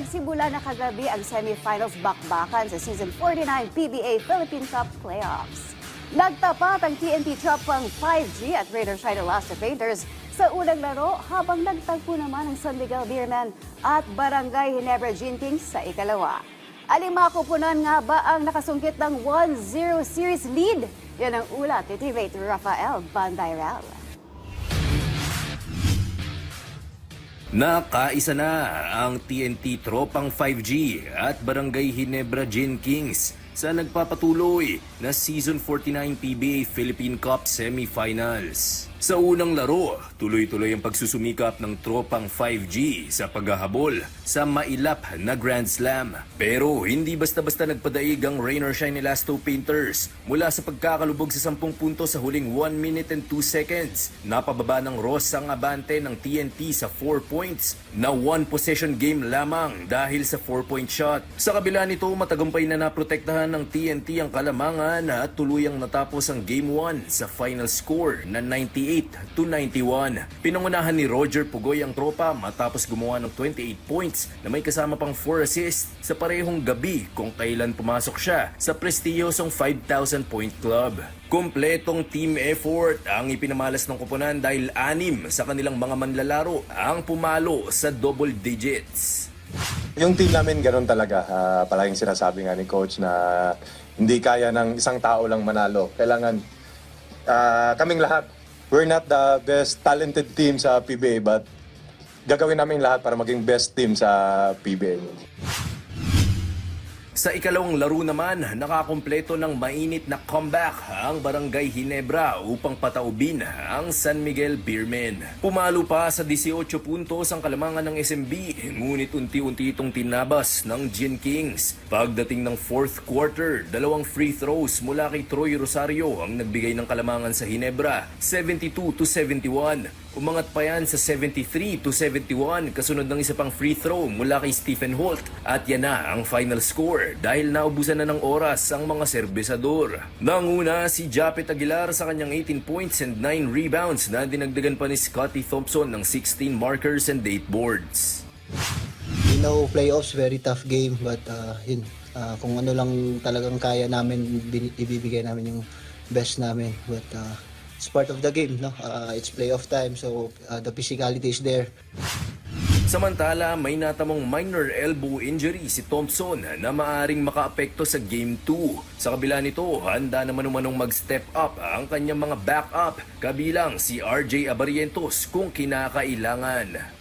Nagsimula na kagabi ang semifinals bakbakan sa Season 49 PBA Philippine Cup Playoffs. Nagtapat ang TNT Tropang 5G at Greater China Lasta Painters sa unang laro habang nagtagpo naman ang San Miguel Beermen at Barangay Ginebra Gin Kings sa ikalawa. Aling mga kupunan nga ba ang nakasungkit ng 1-0 series lead? Yan ang ulat ni teammate Rafael Bandairal. Nakaisa na ang TNT Tropang 5G at Barangay Ginebra Gin Kings sa nagpapatuloy na Season 49 PBA Philippine Cup Semifinals. Sa unang laro, tuloy-tuloy ang pagsusumikap ng Tropang 5G sa paghahabol sa mailap na Grand Slam. Pero hindi basta-basta nagpadaig ang Rain or Shine Elasto Painters mula sa pagkakalubog sa 10 puntos sa huling 1 minute and 2 seconds. Napababa ng Ross ang abante ng TNT sa 4 points na 1 possession game lamang dahil sa 4-point shot. Sa kabila nito, matagumpay na naprotektahan ng TNT ang kalamangan at tuluyang natapos ang Game 1 sa final score na 98-91. Pinangunahan ni Roger Pugoy ang tropa matapos gumawa ng 28 points na may kasama pang 4 assists sa parehong gabi kung kailan pumasok siya sa prestiyosong 5,000 point club. Kompletong team effort ang ipinamalas ng koponan dahil 6 sa kanilang mga manlalaro ang pumalo sa double digits. Yung team namin ganoon talaga. Palaging sinasabi nga ni coach na hindi kaya ng isang tao lang manalo. Kailangan kaming lahat. We're not the best talented team sa PBA but gagawin namin lahat para maging best team sa PBA. Sa ikalawang laro naman, nakakumpleto ng mainit na comeback ang Barangay Ginebra upang pataubin ang San Miguel Beermen. Pumalo pa sa 18 puntos ang kalamangan ng SMB, ngunit unti-unti itong tinabas ng Gin Kings. Pagdating ng 4th quarter, 2 free throws mula kay Troy Rosario ang nagbigay ng kalamangan sa Ginebra, 72-71. Umangat pa yan sa 73-71 kasunod ng isa pang free throw mula kay Stephen Holt at yan na ang final score dahil naubusan na ng oras ang mga serbesador. Nanguna si Japet Aguilar sa kanyang 18 points and 9 rebounds na dinagdagan pa ni Scotty Thompson ng 16 markers and 8 boards. You know, playoffs, very tough game but kung ano lang talagang kaya namin, ibibigay namin yung best namin but it's part of the game, no? It's playoff time, so the physicality is there. Samantala, may natamong minor elbow injury si Thompson na maaring makaapekto sa Game 2. Sa kabila nito, handa naman umanong mag-step up ang kanyang mga backup, kabilang si RJ Abarientos kung kinakailangan.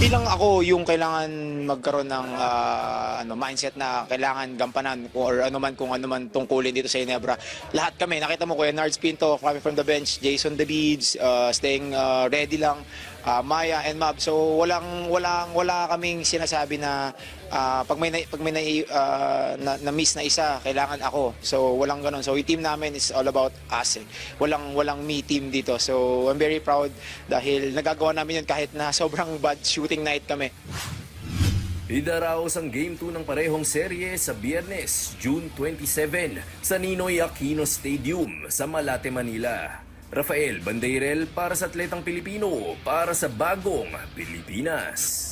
Bilang ako yung kailangan magkaroon ng mindset na kailangan gampanan or kung ano man tungkulin dito sa Ginebra. Lahat kami, nakita mo Kuya Nards Pinto coming from the bench, Jason the Leeds, staying ready lang, Maya and Mab. So wala kaming sinasabi na pag may na-miss na isa, kailangan ako. So walang ganun. So yung team namin is all about us. Walang me team dito. So I'm very proud dahil nagagawa namin yun kahit na sobrang bad shooting night kami. Idaraos ang Game 2 ng parehong serye sa Biyernes, June 27 sa Ninoy Aquino Stadium sa Malate, Manila. Rafael Bandeirel para sa Atletang Pilipino, para sa Bagong Pilipinas.